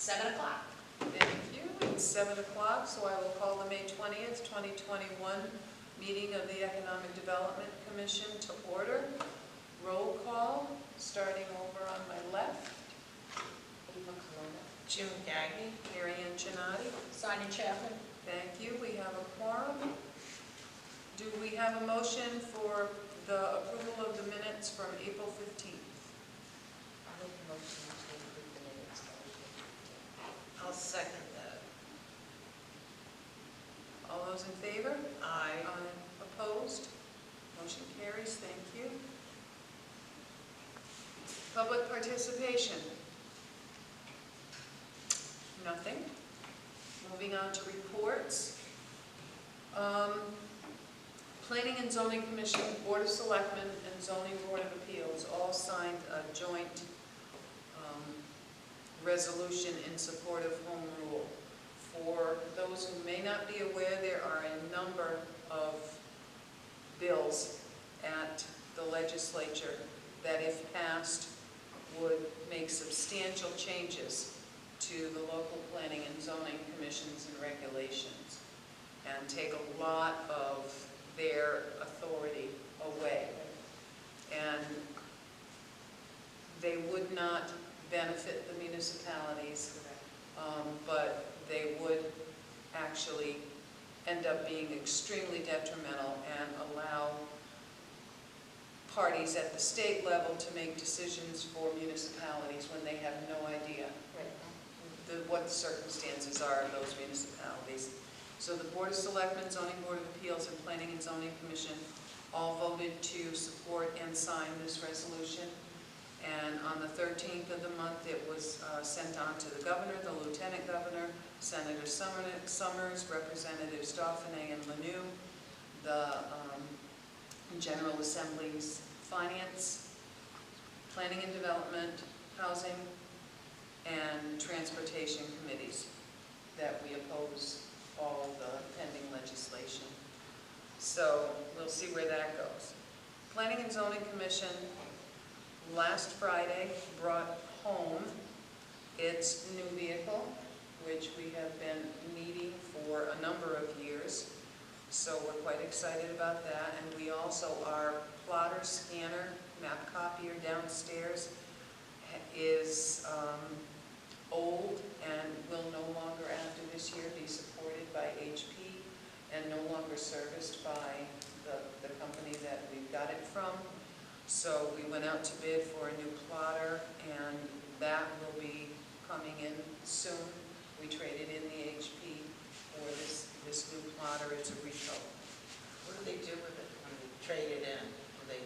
7 o'clock. Thank you. It's 7 o'clock, so I will call the May 20th, 2021 meeting of the Economic Development Commission to order. Roll call, starting over on my left. Eva Colonna. Jim Gagny. Mary Ann Gennady. Sonia Chapman. Thank you. We have a quorum. Do we have a motion for the approval of the minutes from April 15th? I'll make the motion to approve the minutes of April I'll second that. All those in favor? Aye. Opposed? Motion carries. Thank you. Public participation? Nothing. Moving on to reports. Planning and Zoning Commission, Board of Selectmen, and Zoning Board of Appeals all signed a joint resolution in support of home rule. For those who may not be aware, there are a number of bills at the legislature that, if passed, would make substantial changes to the local planning and zoning commissions and regulations and take a lot of their authority away. And they would not benefit the municipalities, but they would actually end up being extremely detrimental and allow parties at the state level to make decisions for municipalities when they have no idea what the circumstances are of those municipalities. So the Board of Selectmen, Zoning Board of Appeals, and Planning and Zoning Commission all voted to support and sign this resolution. And on the 13th of the month, it was sent on to the governor, the lieutenant governor, Senator Summers, Representatives Dauphiné and Lanoux, the General Assembly's Finance, Planning and Development, Housing, and Transportation committees that we oppose all the pending legislation. So we'll see where that goes. Planning and Zoning Commission last Friday brought home its new vehicle, which we have been needing for a number of years. So we're quite excited about that. And we also, our plotter scanner, map copier downstairs is old and will no longer after this year be supported by HP and no longer serviced by the company that we've got it from. So we went out to bid for a new plotter, and that will be coming in soon. We traded in the HP for this new plotter. It's a repo. What do they do with it when they trade it in? Do they?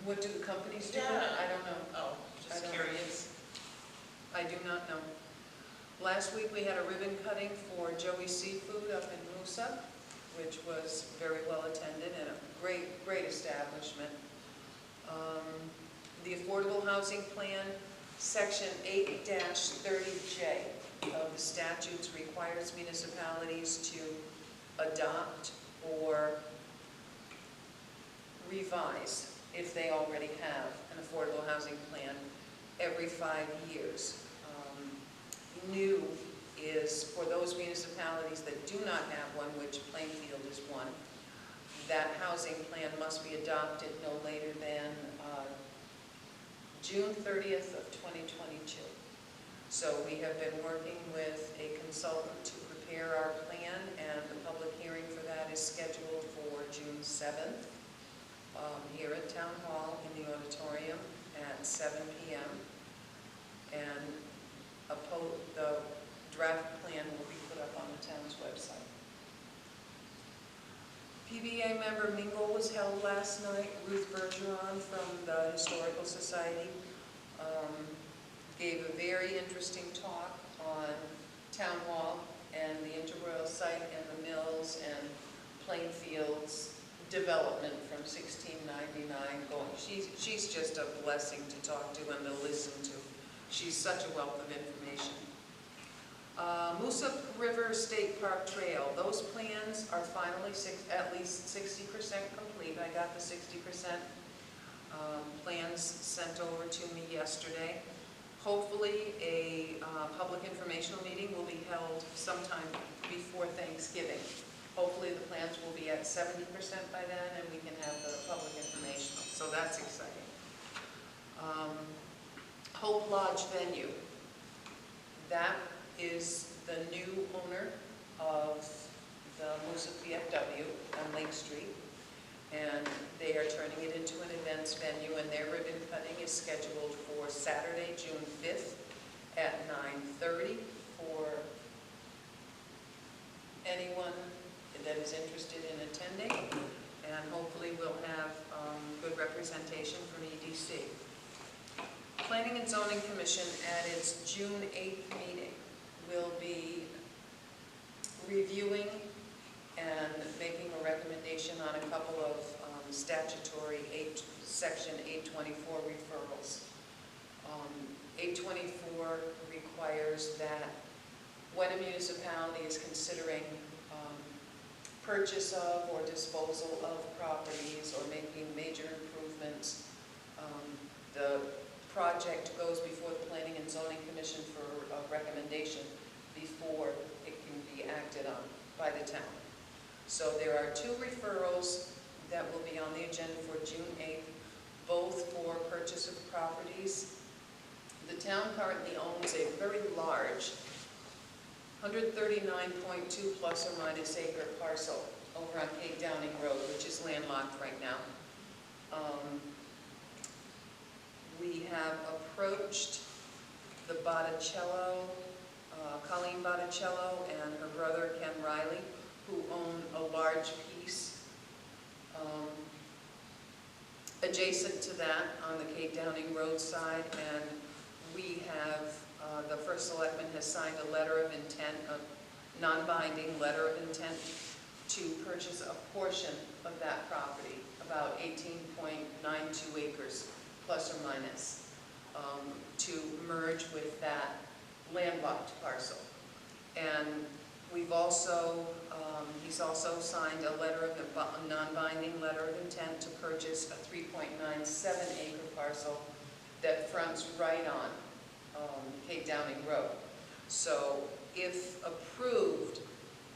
What do the companies do? Yeah. I don't know. Oh, I just don't curious. I do not know. Last week we had a ribbon cutting for Joey Seafood up in Moosa, which was very well attended and a great establishment. The Affordable Housing Plan, Section 8-30J of the statutes requires municipalities to adopt or revise, if they already have an affordable housing plan, every 5 years. New is for those municipalities that do not have one, which Plainfield is one. That housing plan must be adopted no later than June 30th of 2022. So we have been working with a consultant to prepare our plan, and the public hearing for that is scheduled for June 7th here at Town Hall in the auditorium at 7 p.m. And the draft plan will be put up on the town's website. PBA member mingle was held last night. Ruth Bergeron from the Historical Society gave a very interesting talk on Town Hall and the Interroyal site and the mills and Plainfield's development from 1699 going. She's just a blessing to talk to and to listen to. She's such a wealth of information. Moosa River State Park Trail, those plans are finally at least 60% complete. I got the 60% plans sent over to me yesterday. Hopefully a public informational meeting will be held sometime before Thanksgiving. Hopefully the plans will be at 70% by then, and we can have the public informational, so that's exciting. Hope Lodge venue, that is the new owner of the Moosup VFW on Lake Street, and they are turning it into an events venue, and their ribbon cutting is scheduled for Saturday, June 5th at 9:30 for anyone that is interested in attending, and hopefully we'll have good representation from EDC. Planning and Zoning Commission at its June 8th meeting will be reviewing and making a recommendation on a couple of statutory Section 824 referrals. 824 requires that when a municipality is considering purchase of or disposal of properties or making major improvements, the project goes before the Planning and Zoning Commission for a recommendation before it can be acted on by the town. So there are two referrals that will be on the agenda for June 8th, both for purchase of properties. The town currently owns a very large 139.2 plus or minus acre parcel over on Cape Downing Road, which is landlocked right now. We have approached the Botticello, Colleen Botticello and her brother Ken Riley, who own a large piece adjacent to that on the Cape Downing Road side, and we have, the first selectman has signed a letter of intent, a non-binding letter of intent to purchase a portion of that property, about 18.92 acres, plus or minus, to merge with that landlocked parcel. And we've also, he's also signed a letter of, a non-binding letter of intent to purchase a 3.97 acre parcel that fronts right on Cape Downing Road. So if approved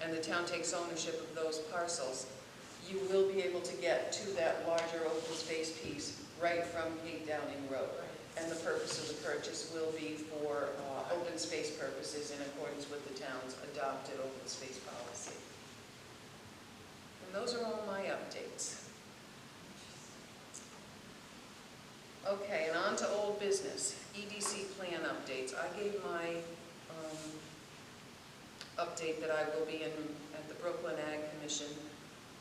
and the town takes ownership of those parcels, you will be able to get to that larger open space piece right from Cape Downing Road. And the purpose of the purchase will be for open space purposes in accordance with the town's adopted open space policy. And those are all my updates. Okay, and on to old business, EDC plan updates. I gave my update that I will be in at the Brooklyn Ag Commission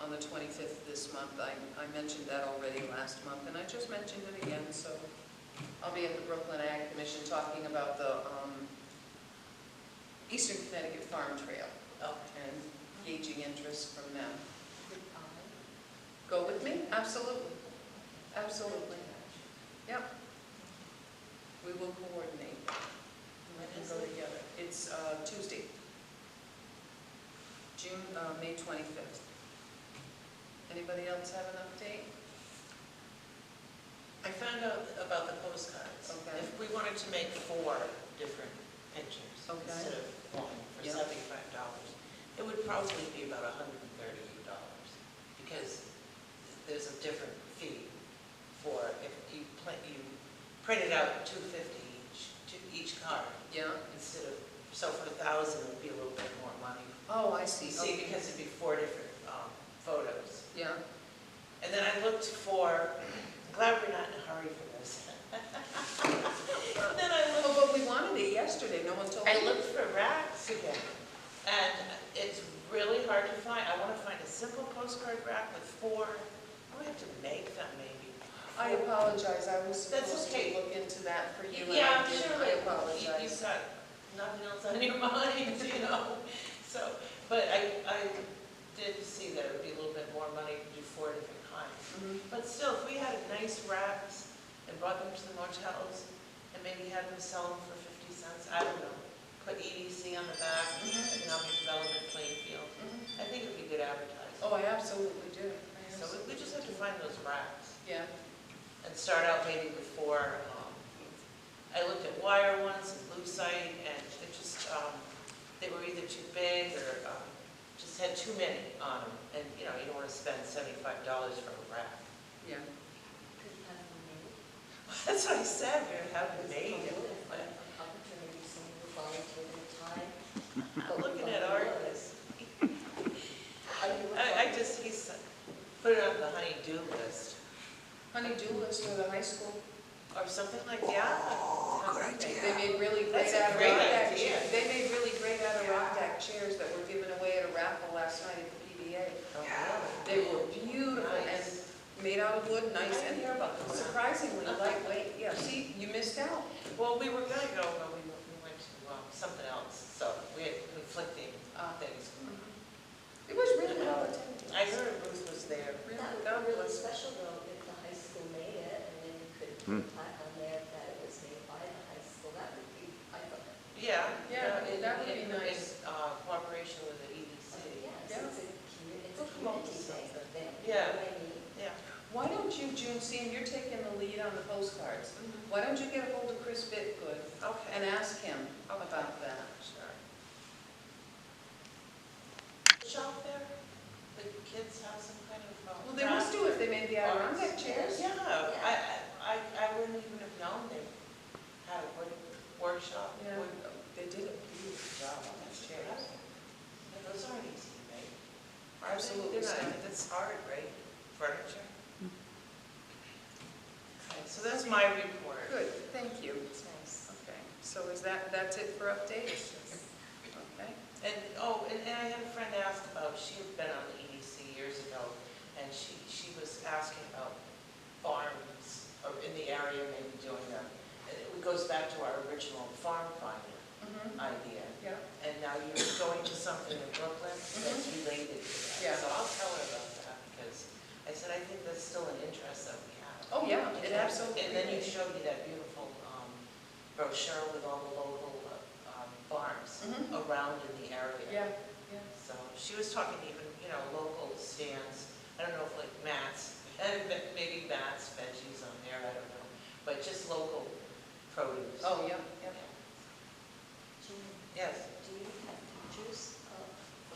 on the 25th this month. I mentioned that already last month, and I just mentioned it again, so I'll be at the Brooklyn Ag Commission talking about the Eastern Connecticut Farm Trail and gauging interest from them. Go with me? Absolutely. Absolutely. Yep. We will coordinate. We can go together. It's Tuesday, May 25th. Anybody else have an update? I found out about the postcards. Okay. If we wanted to make 4 different pictures instead of 1 for Yep. $75, it would probably be about $130 because there's a different fee for if you printed out $250 each card. Yeah. Instead of, so for $1,000 it would be a little bit more money. Oh, I see. See, Okay. because it'd be 4 different photos. Yeah. And then I looked for, I'm glad we're not in a hurry for this. Then I Oh, looked, but we wanted it yesterday. No one told me. I looked for racks again. And it's really hard to find. I want to find a simple postcard rack with 4. We have to make them maybe. I apologize. I was That's supposed okay. to look into that for you. Yeah, and I didn't. sure. I apologize. You've got nothing else on your mind, you know. So, but I did see that it would be a little bit more money to do 4 different kinds. Mhm. But still, if we had nice racks and brought them to the motels and maybe had them sell them for 50 cents, I don't know. Put EDC on the back, Economic Development Plainfield. I think it would be good advertising. Oh, I absolutely do. So we just have to find those racks Yeah. and start out maybe before. I looked at wire ones and lucite, and it just just had too many on them, and, you know, you don't want to spend $75 for a rack. Yeah. Could you have them made? That's what I said, we would have it made. Opportunity, someone who volunteered their time. I'm looking at Artemis. He's put it on the honey-do list, Honey-do list for the high school. or something like that. They made really great That's a great Adirondack idea. chairs. They made really great Adirondack chairs that were given away at a raffle last night at the PBA. Oh, They were beautiful and Nice. made out of wood, nice, and I hear about that. surprisingly lightweight. Yeah, see, you missed out. Well, we were gonna go, but we went to something else, so we had conflicting things. It was really well attended. I heard Ruth was there. Really, That would God be really bless her. special though, if the high school made it, and then you could put a plaque on there that it was made by the high school. That would be, I thought. Yeah. Yeah, that would be in nice. cooperation with the EDC. Yes, Yeah. it's a community Come on, thing. something. They- Yeah. you know what I mean? Yeah. Why don't you, June, seeing you're taking the lead on the postcards, why don't you get a hold of Chris Bitgood Okay. and ask him about that? Sure. Shop there? The kids have some kind of. Well, they must do if they made the Adirondack chairs. Yeah, I wouldn't even have known they had a wood workshop. Yeah, Wood- they did a beautiful job on those chairs. Yeah, those aren't easy to make. Are they? Absolutely They're not- stunning. That's hard, right? Furniture? Okay, so that's my report. Good, thank you. It's nice. Okay, so that's it for updates? Okay. And, and I had a friend ask about, she had been on the EDC years ago, and she was asking about farms or in the area maybe doing them. And it goes back to our original farm finder idea. Yeah. And now you're going to something in Brooklyn that's related to that. Yeah. So I'll tell her about that, because I said, I think that's still an interest that we have. Oh, yeah, it absolutely And then you is. showed me that beautiful brochure with all the local farms around in the area. Yeah, yeah. So she was talking even, you know, local stands, I don't know if like mats, and maybe mats, veggies on there, I don't know, but just local produce. Oh, yeah, yeah. June, Yes, do you have pictures of?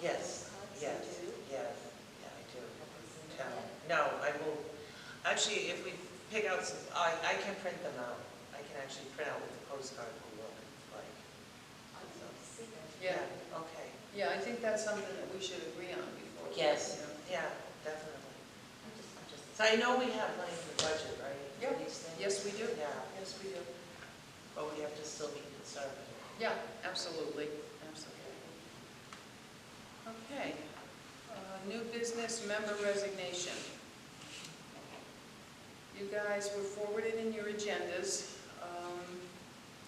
yes, postcards? yes, You do? yes, yeah, I do. Yeah. No, I will, actually, if we pick out some, I can print them out. I can actually print out what the postcard will look like. I'd love to see them. Yeah, Okay. yeah, I think that's something that we should agree on before. Yes, you know. yeah, definitely. I'm just. So I know we have money in the budget, right? for Yeah. these things? Yes, we do. Yeah, Yes, we do. but we have to still be conservative. Yeah, absolutely, absolutely. Okay, new business member resignation. You guys were forwarded in your agendas.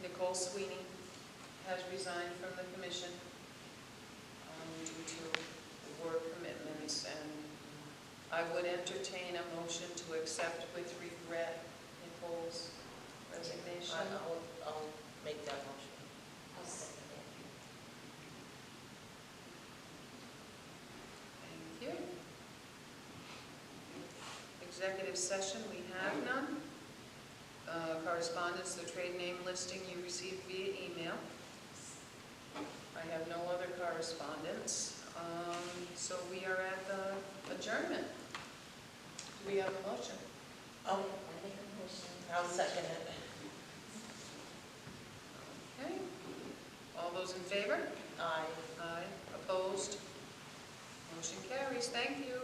Nicole Sweeney has resigned from the commission due to work commitments, and I would entertain a motion to accept with regret Nicole's resignation. I'll make that motion. I'll second it. Thank you. Executive session, we have none. Correspondence, the trade name listing you received via email. I have no other correspondence. So we are at the adjournment. Do we have a motion? Oh, I make a motion. I'll second it. Okay. All those in favor? Aye. Aye. Opposed? Motion carries. Thank you.